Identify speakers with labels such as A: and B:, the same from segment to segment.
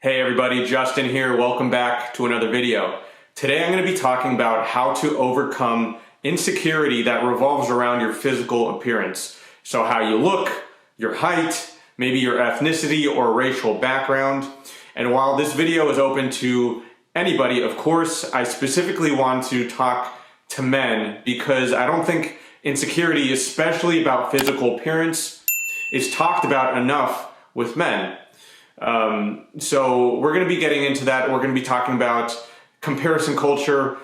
A: Hey everybody, Justin here. Welcome back to another video. Today I'm going to be talking about how to overcome insecurity that revolves around your physical appearance. So how you look, your height, maybe your ethnicity or racial background. And while this video is open to anybody, of course, I specifically want to talk to men because I don't think insecurity, especially about physical appearance, is talked about enough with men. So we're going to be getting into that. We're going to be talking about comparison culture,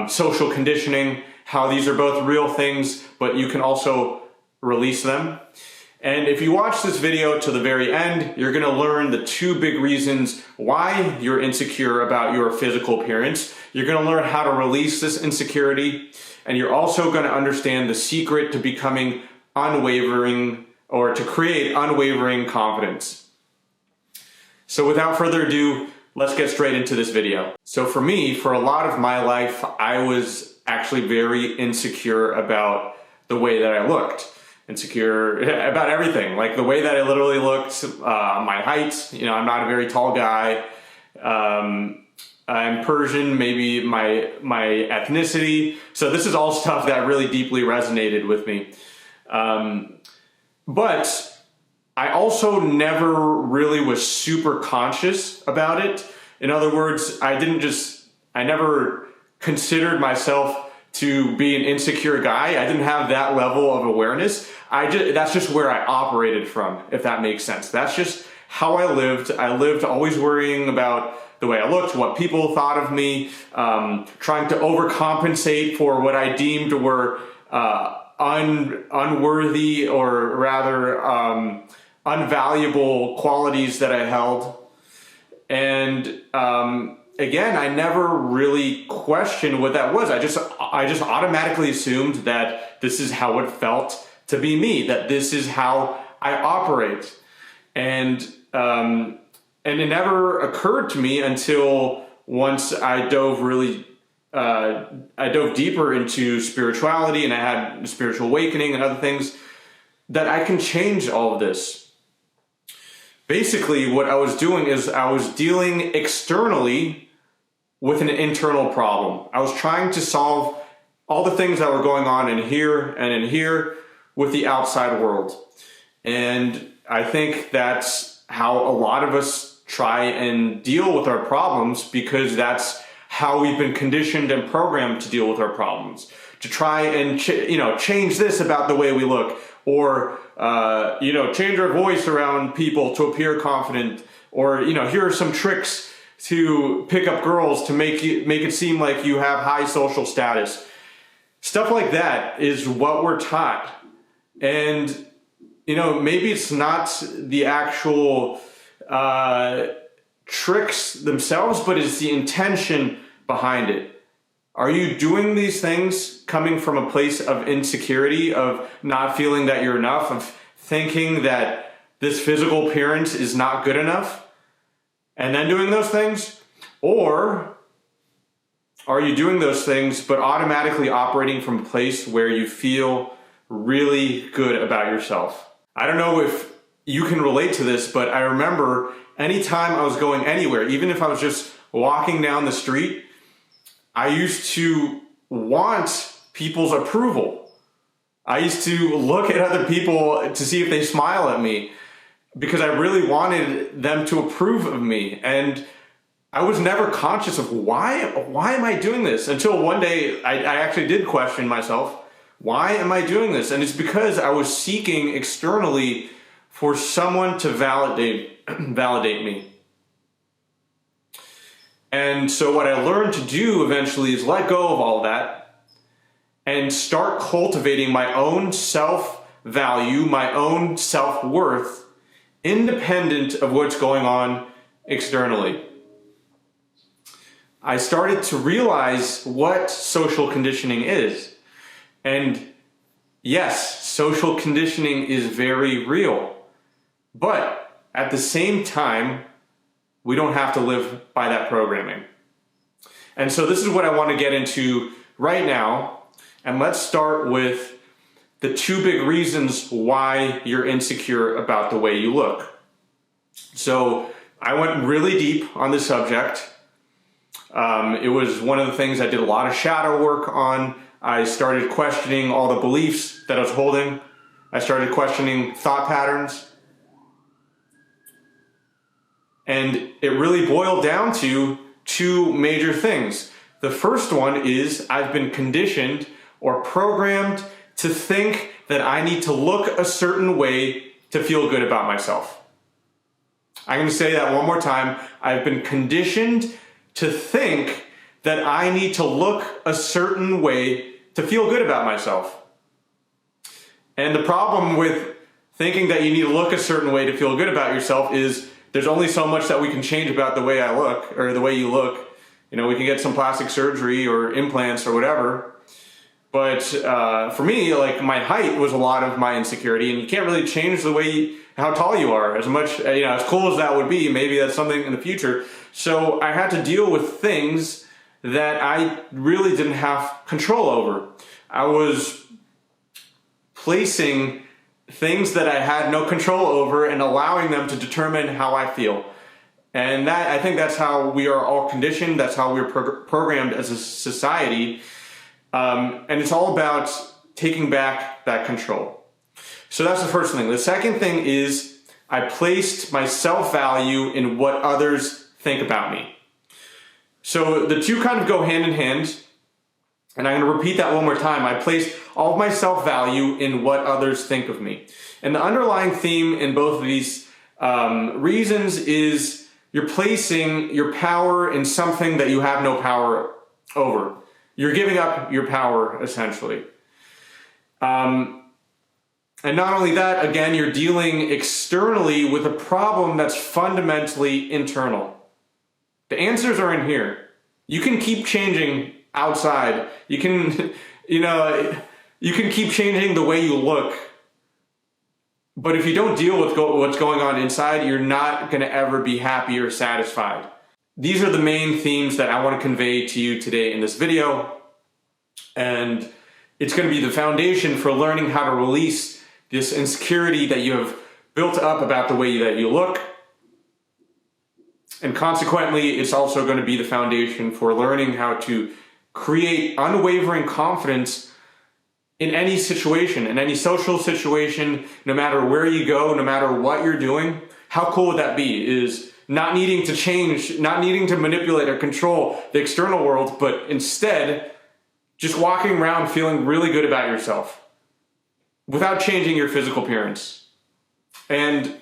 A: social conditioning, how these are both real things, but you can also release them. And if you watch this video to the very end, you're going to learn the two big reasons why you're insecure about your physical appearance. You're going to learn how to release this insecurity, and you're also going to understand the secret to becoming unwavering, or to create unwavering confidence. So without further ado, let's get straight into this video. So for me, for a lot of my life, I was actually very insecure about the way that I looked. Insecure about everything, like the way that I literally looked, my height, I'm not a very tall guy. I'm Persian, maybe my ethnicity. So this is all stuff that really deeply resonated with me. But I also never really was super conscious about it. In other words, I never considered myself to be an insecure guy. I didn't have that level of awareness. That's just where I operated from, if that makes sense. That's just how I lived. I lived always worrying about the way I looked, what people thought of me, trying to overcompensate for what I deemed were unworthy, or rather unvaluable qualities that I held. And again, I never really questioned what that was. I just automatically assumed that this is how it felt to be me, that this is how I operate. And it never occurred to me until once I dove deeper into spirituality, and I had a spiritual awakening and other things, that I can change all of this. Basically, what I was doing is I was dealing externally with an internal problem. I was trying to solve all the things that were going on in here and in here with the outside world. And I think that's how a lot of us try and deal with our problems, because that's how we've been conditioned and programmed to deal with our problems. To try and change this about the way we look, or change our voice around people to appear confident, or here are some tricks to pick up girls to make it seem like you have high social status. Stuff like that is what we're taught. And maybe it's not the actual tricks themselves, but it's the intention behind it. Are you doing these things coming from a place of insecurity, of not feeling that you're enough, of thinking that this physical appearance is not good enough, and then doing those things? Or are you doing those things but automatically operating from a place where you feel really good about yourself? I don't know if you can relate to this, but I remember anytime I was going anywhere, even if I was just walking down the street, I used to want people's approval. I used to look at other people to see if they smile at me, because I really wanted them to approve of me. And I was never conscious of why am I doing this, until one day I actually did question myself. Why am I doing this? And it's because I was seeking externally for someone to validate me. And so what I learned to do eventually is let go of all that and start cultivating my own self-value, my own self-worth, independent of what's going on externally. I started to realize what social conditioning is. And yes, social conditioning is very real. But at the same time, we don't have to live by that programming. And so this is what I want to get into right now. And let's start with the two big reasons why you're insecure about the way you look. So I went really deep on this subject. It was one of the things I did a lot of shadow work on. I started questioning all the beliefs that I was holding. I started questioning thought patterns. And it really boiled down to two major things. The first one is I've been conditioned or programmed to think that I need to look a certain way to feel good about myself. I'm going to say that one more time. I've been conditioned to think that I need to look a certain way to feel good about myself. And the problem with thinking that you need to look a certain way to feel good about yourself is there's only so much that we can change about the way I look or the way you look. You know, we can get some plastic surgery or implants or whatever. But for me, like, my height was a lot of my insecurity, and you can't really change the way how tall you are as much, you know, as cool as that would be. Maybe that's something in the future. So I had to deal with things that I really didn't have control over. I was placing things that I had no control over and allowing them to determine how I feel. And that, I think that's how we are all conditioned. That's how we're programmed as a society. And it's all about taking back that control. So that's the first thing. The second thing is I placed my self-value in what others think about me. So the two kind of go hand in hand. And I'm going to repeat that one more time. I placed all of my self-value in what others think of me. And the underlying theme in both of these reasons is you're placing your power in something that you have no power over. You're giving up your power, essentially. And not only that, again, you're dealing externally with a problem that's fundamentally internal. The answers are in here. You can keep changing outside. You can, you can keep changing the way you look. But if you don't deal with what's going on inside, you're not going to ever be happy or satisfied. These are the main themes that I want to convey to you today in this video. And it's going to be the foundation for learning how to release this insecurity that you have built up about the way that you look. And consequently, it's also going to be the foundation for learning how to create unwavering confidence in any situation, in any social situation, no matter where you go, no matter what you're doing. How cool would that be? Is not needing to change, not needing to manipulate or control the external world, but instead just walking around feeling really good about yourself without changing your physical appearance. And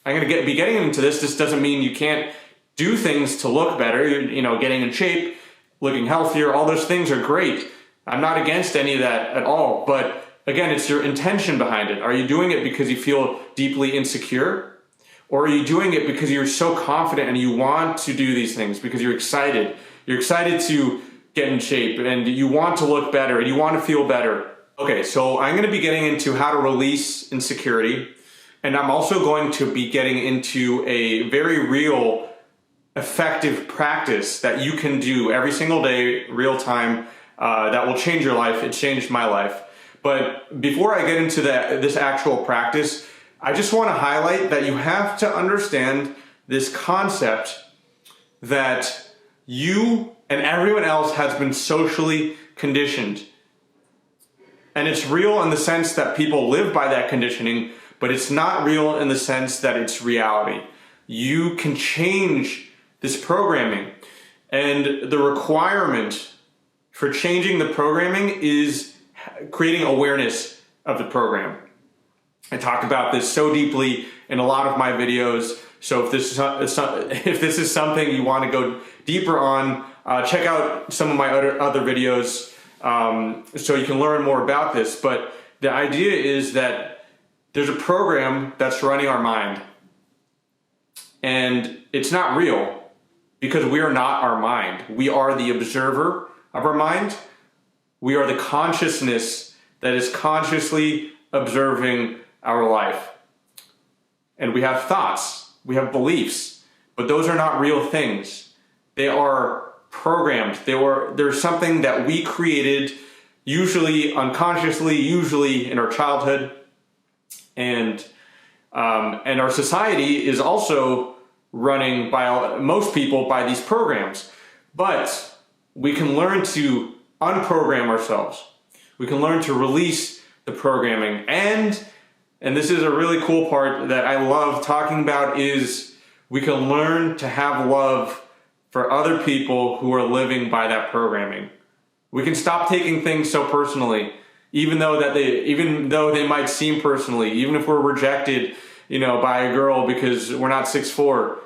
A: I'm going to be getting into this. This doesn't mean you can't do things to look better. You know, getting in shape, looking healthier, all those things are great. I'm not against any of that at all. But again, it's your intention behind it. Are you doing it because you feel deeply insecure? Or are you doing it because you're so confident and you want to do these things because you're excited? You're excited to get in shape and you want to look better and you want to feel better. Okay, so I'm going to be getting into how to release insecurity. And I'm also going to be getting into a very real, effective practice that you can do every single day, real time, that will change your life. It changed my life. But before I get into this actual practice, I just want to highlight that you have to understand this concept that you and everyone else has been socially conditioned. And it's real in the sense that people live by that conditioning, but it's not real in the sense that it's reality. You can change this programming. And the requirement for changing the programming is creating awareness of the program. I talk about this so deeply in a lot of my videos. So if this is something you want to go deeper on, check out some of my other videos so you can learn more about this. But the idea is that there's a program that's running our mind. And it's not real because we are not our mind. We are the observer of our mind. We are the consciousness that is consciously observing our life. And we have thoughts, we have beliefs, but those are not real things. They are programmed. They're something that we created, usually unconsciously, usually in our childhood. And our society is also running by most people by these programs. But we can learn to unprogram ourselves. We can learn to release the programming. And this is a really cool part that I love talking about, is we can learn to have love for other people who are living by that programming. We can stop taking things so personally, even though they might seem personally, even if we're rejected, by a girl because we're not 6'4".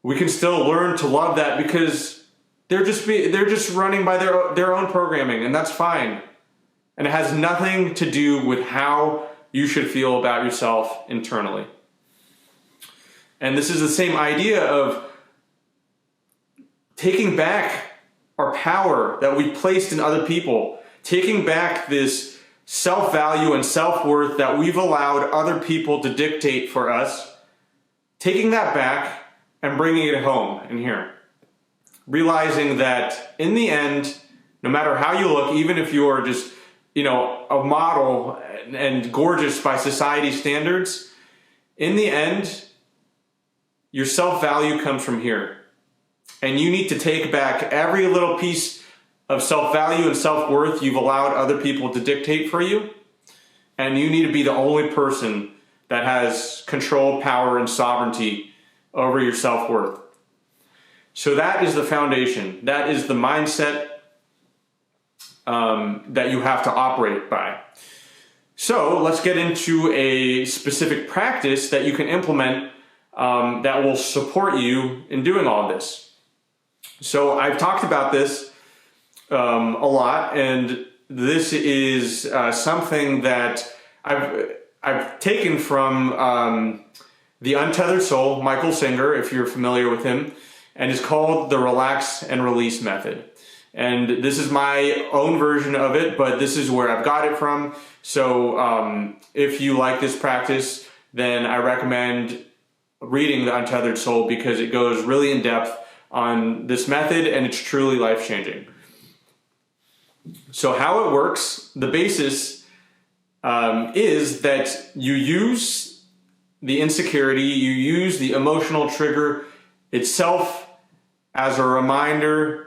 A: We can still learn to love that because they're just running by their own programming, and that's fine. And it has nothing to do with how you should feel about yourself internally. And this is the same idea of taking back our power that we placed in other people, taking back this self-value and self-worth that we've allowed other people to dictate for us, taking that back and bringing it home in here. Realizing that in the end, no matter how you look, even if you're just, a model and gorgeous by society standards, in the end, your self-value comes from here. And you need to take back every little piece of self-value and self-worth you've allowed other people to dictate for you. And you need to be the only person that has control, power, and sovereignty over your self-worth. So that is the foundation. That is the mindset that you have to operate by. So let's get into a specific practice that you can implement that will support you in doing all this. So I've talked about this a lot, and this is something that I've taken from the Untethered Soul, Michael Singer, if you're familiar with him, and it's called the Relax and Release Method. And this is my own version of it, but this is where I've got it from. So if you like this practice, then I recommend reading the Untethered Soul because it goes really in depth on this method, and it's truly life-changing. So how it works, the basis is that you use the insecurity, you use the emotional trigger itself as a reminder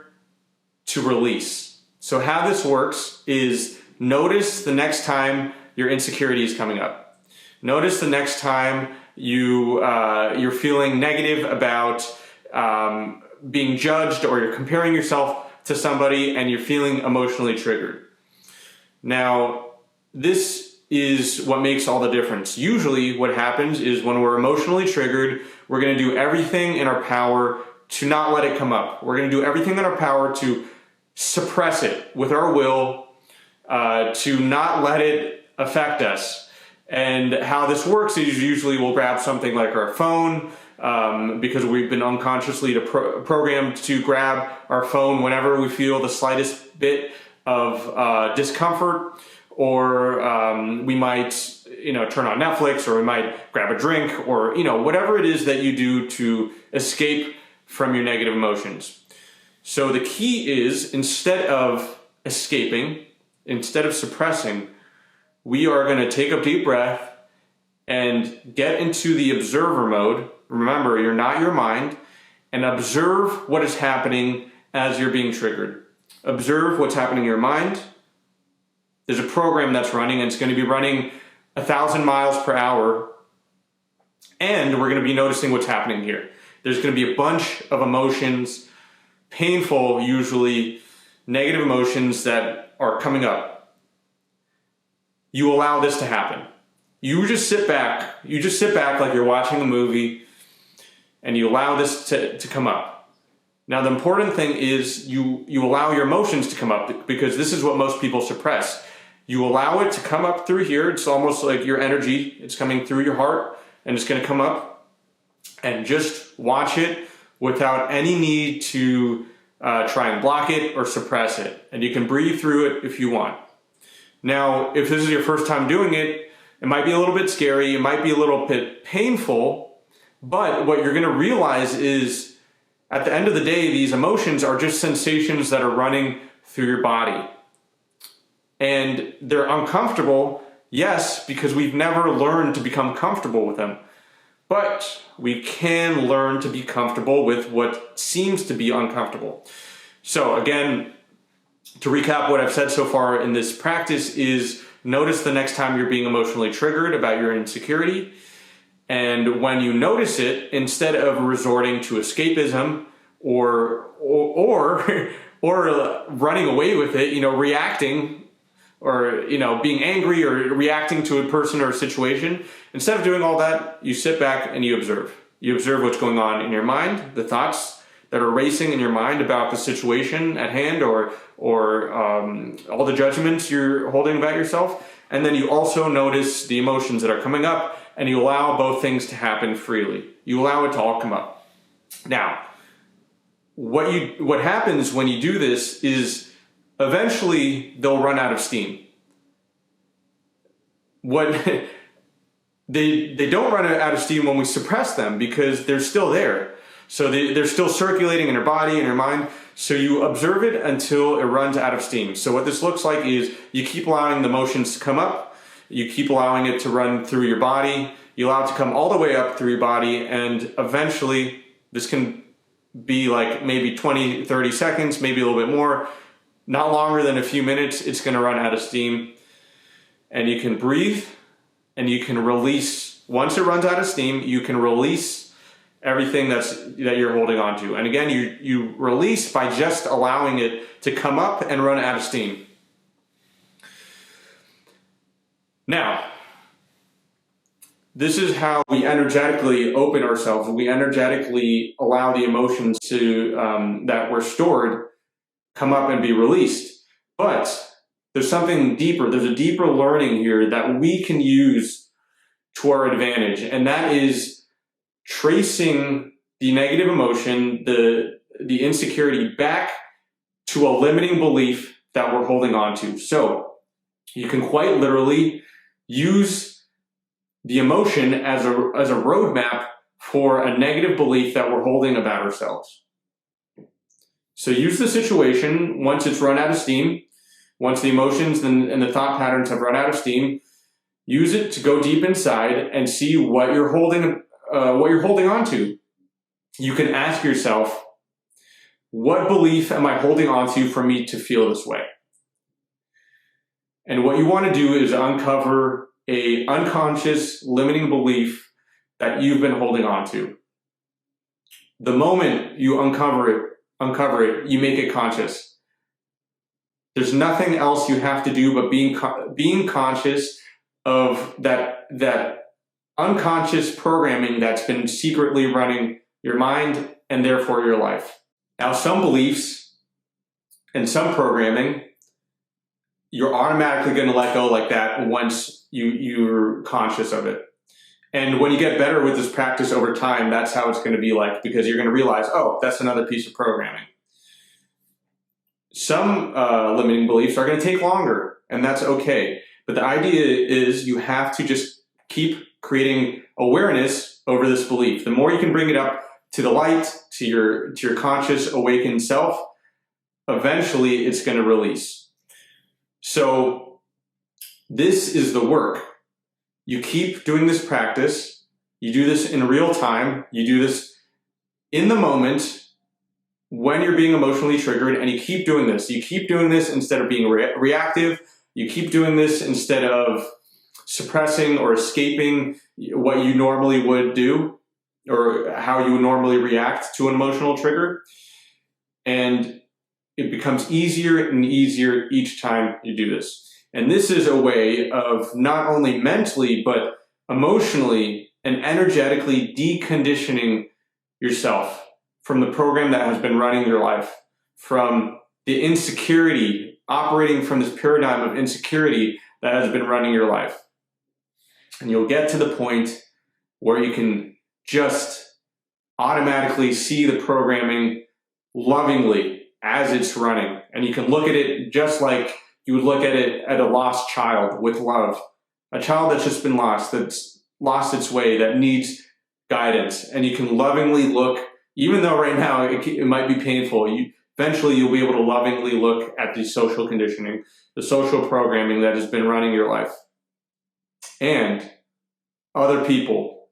A: to release. So how this works is notice the next time your insecurity is coming up. Notice the next time you're feeling negative about being judged, or you're comparing yourself to somebody and you're feeling emotionally triggered. Now, this is what makes all the difference. Usually what happens is when we're emotionally triggered, we're going to do everything in our power to not let it come up. We're going to do everything in our power to suppress it with our will, to not let it affect us. And how this works is usually we'll grab something like our phone, because we've been unconsciously programmed to grab our phone whenever we feel the slightest bit of discomfort, or we might turn on Netflix, or we might grab a drink, or whatever it is that you do to escape from your negative emotions. So the key is, instead of escaping, instead of suppressing, we are going to take a deep breath and get into the observer mode. Remember, you're not your mind, and observe what is happening as you're being triggered. Observe what's happening in your mind. There's a program that's running, and it's going to be running 1,000 miles per hour, and we're going to be noticing what's happening here. There's going to be a bunch of emotions, painful, usually negative emotions that are coming up. You allow this to happen. You just sit back like you're watching a movie, and you allow this to come up. Now, the important thing is you allow your emotions to come up, because this is what most people suppress. You allow it to come up through here. It's almost like your energy. It's coming through your heart, and it's going to come up, and just watch it without any need to try and block it or suppress it. And you can breathe through it if you want. Now, if this is your first time doing it, it might be a little bit scary. It might be a little bit painful. But what you're going to realize is, at the end of the day, these emotions are just sensations that are running through your body. And they're uncomfortable, yes, because we've never learned to become comfortable with them. But we can learn to be comfortable with what seems to be uncomfortable. So again, to recap what I've said so far in this practice is notice the next time you're being emotionally triggered about your insecurity. And when you notice it, instead of resorting to escapism or running away with it, reacting or, being angry or reacting to a person or a situation, instead of doing all that, you sit back and you observe. You observe what's going on in your mind, the thoughts that are racing in your mind about the situation at hand or all the judgments you're holding about yourself. And then you also notice the emotions that are coming up, and you allow both things to happen freely. You allow it to all come up. Now, what happens when you do this is eventually they'll run out of steam. They don't run out of steam when we suppress them, because they're still there. So they're still circulating in your body and your mind. So you observe it until it runs out of steam. So what this looks like is you keep allowing the emotions to come up. You keep allowing it to run through your body. You allow it to come all the way up through your body. And eventually, this can be like maybe 20, 30 seconds, maybe a little bit more. Not longer than a few minutes, it's going to run out of steam. And you can breathe and you can release. Once it runs out of steam, you can release everything that you're holding on to. And again, you release by just allowing it to come up and run out of steam. Now, this is how we energetically open ourselves. We energetically allow the emotions to that were stored come up and be released. But there's something deeper. There's a deeper learning here that we can use to our advantage, and that is tracing the negative emotion, the insecurity, back to a limiting belief that we're holding on to. So you can quite literally use the emotion as a roadmap for a negative belief that we're holding about ourselves. So use the situation once it's run out of steam, once the emotions and the thought patterns have run out of steam. Use it to go deep inside and see what you're holding on to. You can ask yourself, what belief am I holding on to for me to feel this way? And what you want to do is uncover a unconscious limiting belief that you've been holding on to. The moment you uncover it, you make it conscious. There's nothing else you have to do but being conscious of that unconscious programming that's been secretly running your mind and therefore your life. Now, some beliefs and some programming, you're automatically going to let go like that once you're conscious of it. And when you get better with this practice over time, that's how it's going to be like, because you're going to realize, oh, that's another piece of programming. Some limiting beliefs are going to take longer, and that's okay. But the idea is you have to just keep creating awareness over this belief. The more you can bring it up to the light, to your conscious awakened self, eventually it's going to release. So this is the work. You keep doing this practice. You do this in real time. You do this in the moment when you're being emotionally triggered, and you keep doing this. You keep doing this instead of being reactive. You keep doing this instead of suppressing or escaping what you normally would do or how you would normally react to an emotional trigger. And it becomes easier and easier each time you do this. And this is a way of not only mentally, but emotionally and energetically deconditioning yourself from the program that has been running your life, from the insecurity, operating from this paradigm of insecurity that has been running your life. And you'll get to the point where you can just automatically see the programming lovingly as it's running. And you can look at it just like you would look at it at a lost child with love. A child that's just been lost, that's lost its way, that needs guidance. And you can lovingly look, even though right now it might be painful, eventually you'll be able to lovingly look at the social conditioning, the social programming that has been running your life. And other people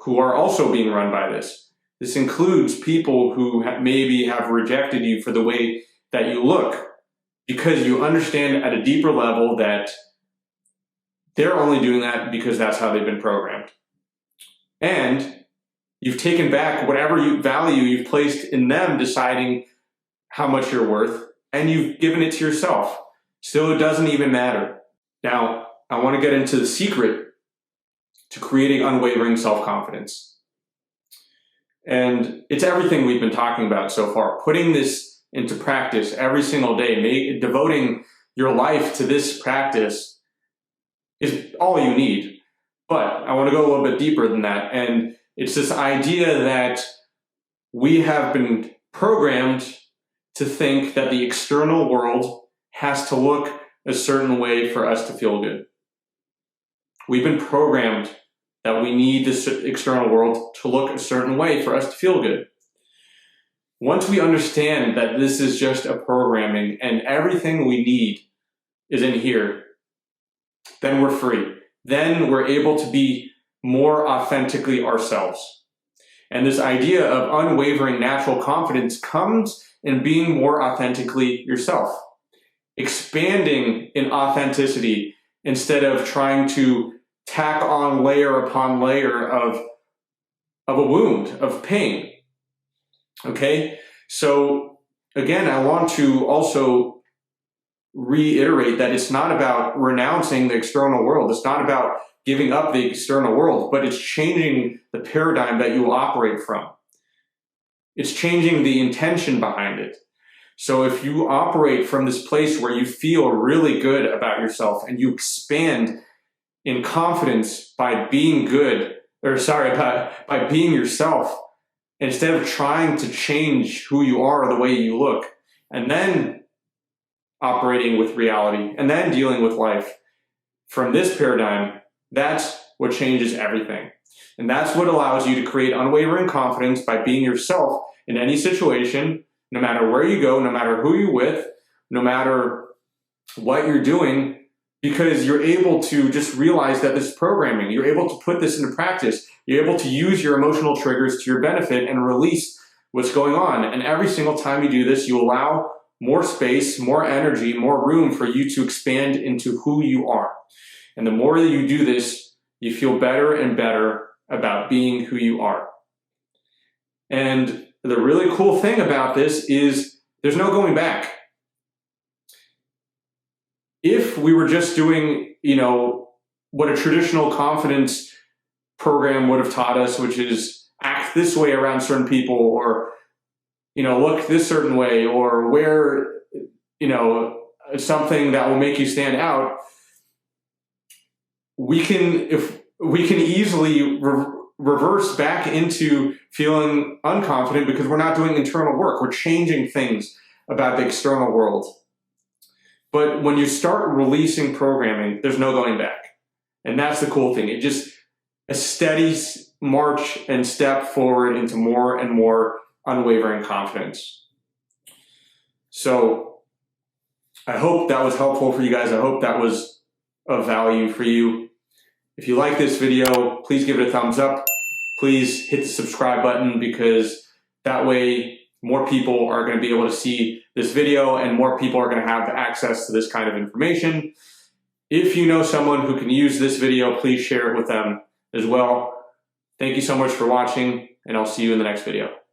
A: who are also being run by this. This includes people who maybe have rejected you for the way that you look, because you understand at a deeper level that they're only doing that because that's how they've been programmed. And you've taken back whatever value you've placed in them deciding how much you're worth, and you've given it to yourself. So it doesn't even matter. Now, I want to get into the secret to creating unwavering self-confidence. And it's everything we've been talking about so far. Putting this into practice every single day, devoting your life to this practice is all you need. But I want to go a little bit deeper than that. And it's this idea that we have been programmed to think that the external world has to look a certain way for us to feel good. We've been programmed that we need this external world to look a certain way for us to feel good. Once we understand that this is just a programming and everything we need is in here, then we're free. Then we're able to be more authentically ourselves. And this idea of unwavering natural confidence comes in being more authentically yourself. Expanding in authenticity instead of trying to tack on layer upon layer of a wound, of pain. Okay? So again, I want to also reiterate that it's not about renouncing the external world. It's not about giving up the external world, but it's changing the paradigm that you operate from. It's changing the intention behind it. So if you operate from this place where you feel really good about yourself and you expand in confidence by being by being yourself, instead of trying to change who you are, the way you look, and then operating with reality, and then dealing with life from this paradigm, that's what changes everything. And that's what allows you to create unwavering confidence by being yourself in any situation, no matter where you go, no matter who you're with, no matter what you're doing, because you're able to just realize that this programming, you're able to put this into practice, you're able to use your emotional triggers to your benefit and release what's going on. And every single time you do this, you allow more space, more energy, more room for you to expand into who you are. And the more that you do this, you feel better and better about being who you are. And the really cool thing about this is there's no going back. If we were just doing, what a traditional confidence program would have taught us, which is act this way around certain people, or, look this certain way, or wear, something that will make you stand out, we can easily reverse back into feeling unconfident because we're not doing internal work. We're changing things about the external world. But when you start releasing programming, there's no going back. And that's the cool thing. It just a steady march and step forward into more and more unwavering confidence. So I hope that was helpful for you guys. I hope that was of value for you. If you like this video, please give it a thumbs up. Please hit the subscribe button, because that way more people are going to be able to see this video and more people are going to have access to this kind of information. If you know someone who can use this video, please share it with them as well. Thank you so much for watching, and I'll see you in the next video.